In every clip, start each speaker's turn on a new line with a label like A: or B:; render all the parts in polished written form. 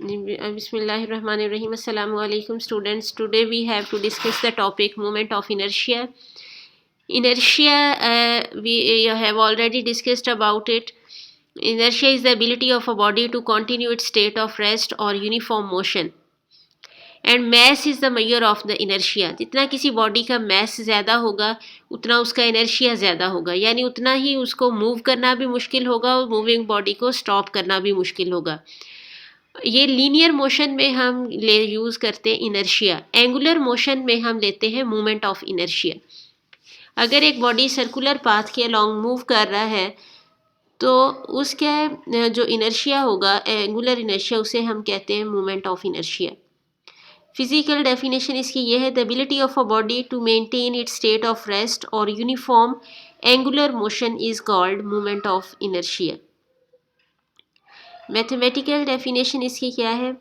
A: Bismillahirrahmanirrahim. Assalamu alaikum students. Today we have to discuss the topic moment of inertia. Inertia, we have already discussed about it. Inertia is the ability of a body to continue its state of rest or uniform motion. And mess is the measure of the inertia. जितना किसी body का mess ज़्यादा होगा उतना उसका inertia ज़्यादा होगा, यानी उतना ही उसको मूव करना भी मुश्किल होगा और मूविंग बॉडी को स्टॉप करना भी मुश्किल होगा. ये लीनियर मोशन में हम यूज़ करते हैं इनर्शिया. एंगुलर मोशन में हम लेते हैं मोमेंट ऑफ इनर्शिया. अगर एक बॉडी सर्कुलर पाथ के अलॉन्ग मूव कर रहा है तो उसका जो इनर्शिया होगा, एंगुलर इनर्शिया, उसे हम कहते हैं moment of inertia. Physical definition इसकी यह है, the ability of a body to maintain its state of rest और uniform angular motion is called moment of inertia. Mathematical definition इसकी क्या है,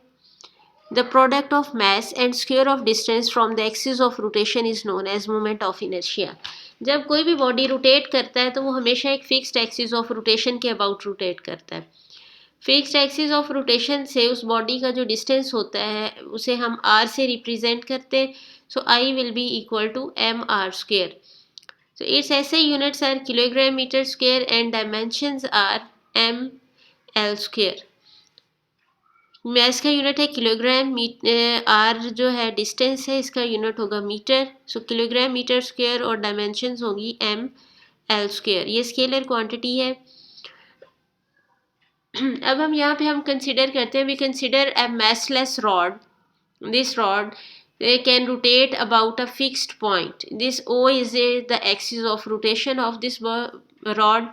A: the product of mass and square of distance from the axis of rotation is known as moment of inertia. जब कोई भी body rotate करता है तो वो हमेशा एक फिक्स्ड एक्सिस ऑफ रोटेशन के अबाउट रोटेट करता है. फिक्स्ड एक्सिस ऑफ रोटेशन से उस बॉडी का जो डिस्टेंस होता है उसे हम आर से रिप्रेजेंट करते हैं. So I will be equal to M R square. So its SI units are kilogram metre square and dimensions are M L square. Mass का यूनिट है किलोग्राम, आर जो है डिस्टेंस है, इसका यूनिट होगा metre. So kilogram metre square और dimensions होगी M L square. ये स्केलर क्वांटिटी है. अब हम यहाँ पे हम कंसिडर करते हैं, we consider a massless rod. This rod can rotate about a fixed point. This O is the axis of rotation of this rod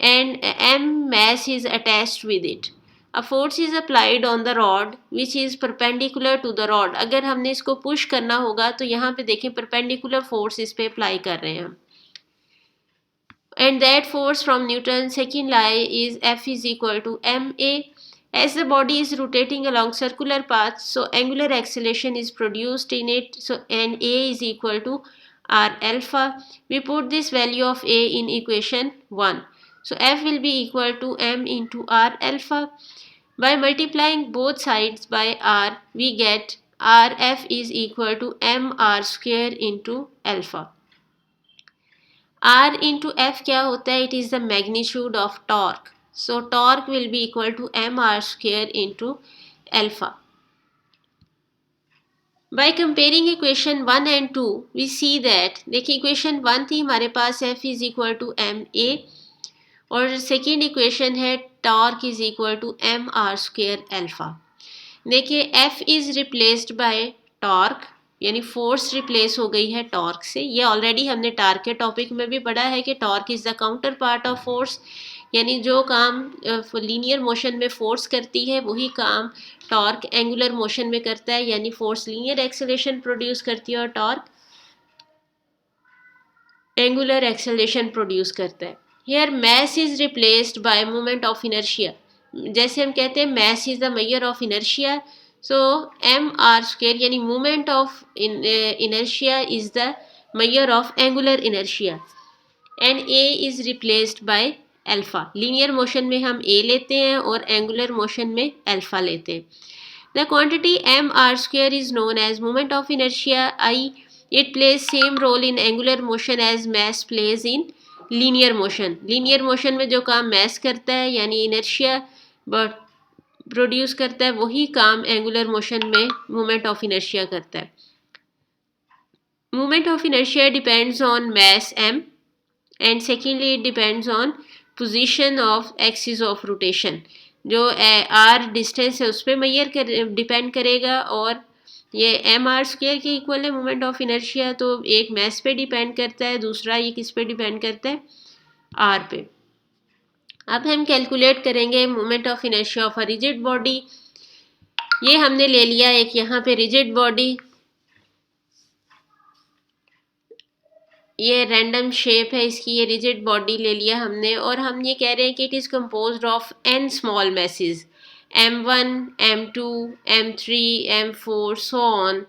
A: and m mass is attached with it. A force is applied on the rod which is perpendicular to the rod. अगर हमने इसको push करना होगा तो यहाँ पे देखें perpendicular force इस पे अप्लाई कर रहे हैं हम. And that force from Newton's second law is F is equal to ma. As the body is rotating along circular path, so angular acceleration is produced in it. So and a is equal to r alpha. We put this value of a in equation 1. So F will be equal to m into r alpha. By multiplying both sides by r, we get rf is equal to mr square into alpha. R into F क्या होता है, it is the magnitude of torque. So torque will be equal to mr square into alpha. By comparing equation 1 and 2, we see that, देखिए equation 1 थी हमारे पास F is equal to ma और second equation है torque is equal to mr square alpha. देखिए F is replaced by torque, यानी force replace हो गई है टॉर्क से. ये ऑलरेडी हमने टॉर्क के टॉपिक में भी पढ़ा है कि torque is the counter part of force, यानी जो काम लीनियर मोशन में फोर्स करती है वही काम टॉर्क एंगुलर मोशन में करता है, यानी फोर्स लीनियर एक्सेलरेशन प्रोड्यूस करती है और टॉर्क एंगुलर एक्सेलरेशन प्रोड्यूस करता है. Here mass is replaced by moment of inertia. जैसे हम कहते हैं mass is the measure of inertia, so mr square यानी moment of inertia is the measure of angular inertia and a is replaced by alpha. linear motion में हम a लेते हैं और angular motion में alpha लेते हैं. the quantity mr square is known as moment of inertia I. it plays same role in angular motion as mass plays in linear motion. linear motion में जो काम mass करता है यानी inertia but प्रोड्यूस करता है वही काम एंगुलर मोशन में मोमेंट ऑफ इनर्शिया करता है. Moment of inertia depends on mass m and secondly it depends on position of axis of rotation. जो r डिस्टेंस है उस पर मेजर डिपेंड करेगा और ये एम आर स्क्वायर के इक्वल है मोमेंट ऑफ इनर्शिया. तो एक मैस पे डिपेंड करता है, दूसरा ये किस पे डिपेंड करता है, r पे. अब हम कैलकुलेट करेंगे moment of inertia of a rigid body. ये हमने ले लिया एक यहाँ पे रिजिड बॉडी, ये रैंडम शेप है इसकी, ये रिजिड बॉडी ले लिया हमने और हम ये कह रहे हैं कि it is composed of n small message m1, m2, m3, m4 so on.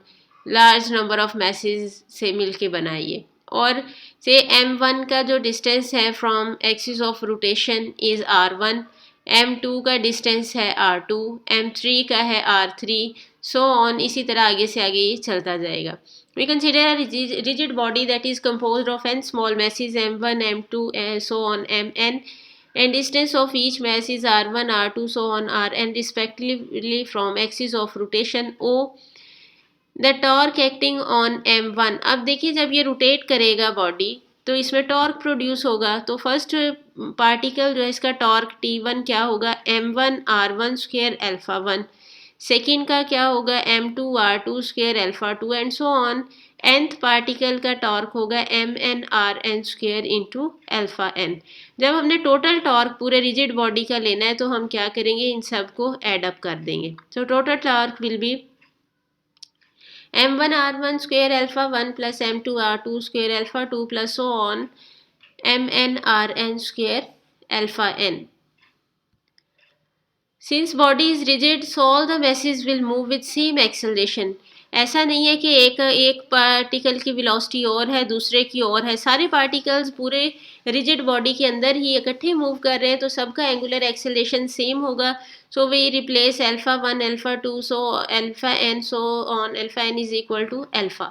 A: Large number of message से मिलके बनाइए. और से m1 का जो डिस्टेंस है from axis of rotation is r1 M2 का डिस्टेंस है R2, M3 का है R3, सो ऑन, इसी तरह आगे से आगे ये चलता जाएगा. We consider a rigid body that is composed of n small masses M1, M2, so on Mn, and distance of each mass is R1, R2, so on Rn respectively from axis of rotation O. The torque acting on M1. अब देखिए जब ये rotate करेगा body तो इसमें torque produce होगा. तो first particle जो है इसका टॉर्क T1 क्या होगा, M1 R1 square alpha 1. Second का क्या होगा, M2 R2 square alpha 2 and so on. nth particle का टॉर्क होगा Mn Rn square into alpha n. जब हमने टोटल टॉर्क पूरे रिजिड बॉडी का लेना है तो हम क्या करेंगे, इन सब को एड अप कर देंगे. तो total torque will be M1 R1 square alpha 1 plus M2 R2 square alpha 2 plus so on Mn Rn square alpha n. Since body is rigid, so all the masses will move with same acceleration. ऐसा नहीं है कि एक particle की velocity और है दूसरे की और है, सारे पार्टिकल्स पूरे रिजिड बॉडी के अंदर ही इकट्ठे मूव कर रहे हैं तो सबका एंगुलर एक्सेलरेशन सेम होगा. So we replace alpha 1 alpha 2, so alpha N, so on alpha N is equal to alpha.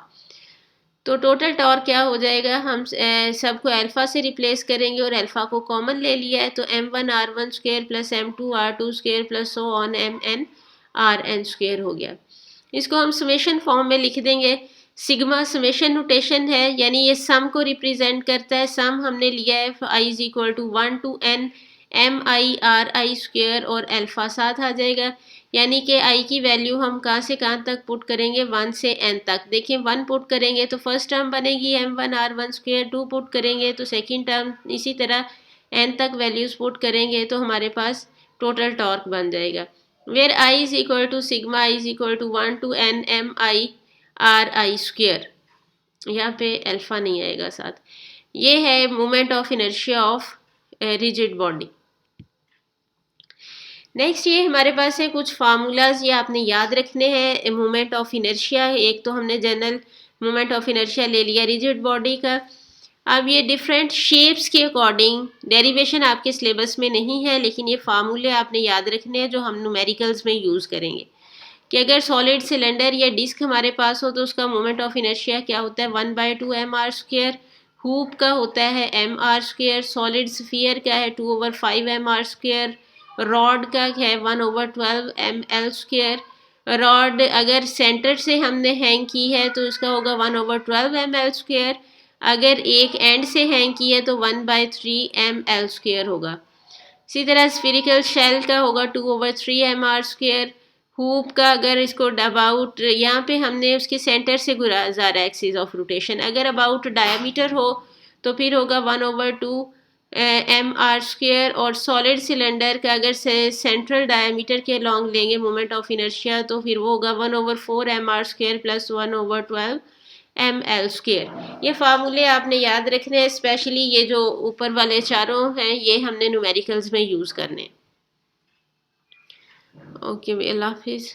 A: तो टोटल टॉर्क क्या हो जाएगा, हम सबको अल्फा से रिप्लेस करेंगे और अल्फा को कॉमन ले लिया है तो M1 R1 square plus M2 R2 square plus so on Mn Rn square हो गया. इसको हम समेशन फॉर्म में लिख देंगे. सिग्मा समेशन नोटेशन है, यानी ये सम को रिप्रेजेंट करता है. सम हमने लिया है i is equal to 1 to n MI square और अल्फा साथ आ जाएगा. यानी कि i की वैल्यू हम कहाँ से कहाँ तक पुट करेंगे, 1 से n तक. देखिए 1 पुट करेंगे तो फर्स्ट टर्म बनेगी M1 R1 स्क्वायर, 2 पुट करेंगे तो सेकेंड टर्म, इसी तरह n तक वैल्यूज़ पुट करेंगे तो हमारे पास टोटल टॉर्क बन जाएगा. Where i is equal to sigma i is equal to 1 to n MI square. यहाँ पे अल्फा नहीं आएगा साथ. ये है moment of inertia of rigid body. Next ये हमारे पास है कुछ फार्मूलाज, ये आपने याद रखने हैं मोमेंट ऑफ इनर्शिया. एक तो हमने जनरल मोमेंट ऑफ इनर्शिया ले लिया रिजिड बॉडी का. अब ये डिफरेंट शेप्स के अकॉर्डिंग, डेरिवेशन आपके सिलेबस में नहीं है लेकिन ये फार्मूले आपने याद रखने हैं जो हम न्यूमेरिकल्स में यूज़ करेंगे. कि अगर सॉलिड सिलेंडर या डिस्क हमारे पास हो तो उसका मोमेंट ऑफ इनर्शिया क्या होता है, 1/2 mr स्क्वायर. हुप का होता है mr स्क्वायर. सॉलिड स्फीयर का है 2/5 mr स्क्वायर. रॉड का है 1/12 ml स्क्वायर. रॉड अगर सेंटर से हमने हैंग की है तो इसका होगा 1/12 ml स्क्वायर. अगर एक एंड से हैंग की है तो 1/3 ml स्क्वायर होगा. इसी तरह स्फीरिकल शेल का होगा 2/3 mr स्क्वायर. हुप का अगर इसको अबाउट, यहाँ पे हमने उसके सेंटर से गुजारा एक्सिस ऑफ रोटेशन, अगर अबाउट डायमीटर हो तो फिर होगा 1/2 mr स्क्वायर. और सॉलिड सिलेंडर का अगर सेंट्रल डायमीटर के लॉन्ग लेंगे मोमेंट ऑफ इनर्शिया तो फिर वो होगा 1/4 mr square plus 1/12 ml square. ये फार्मूले आपने याद रखने हैं, स्पेशली ये जो ऊपर वाले चारों हैं ये हमने न्यूमेरिकल्स में यूज़ करने. ओके, अल्लाह हाफिज़.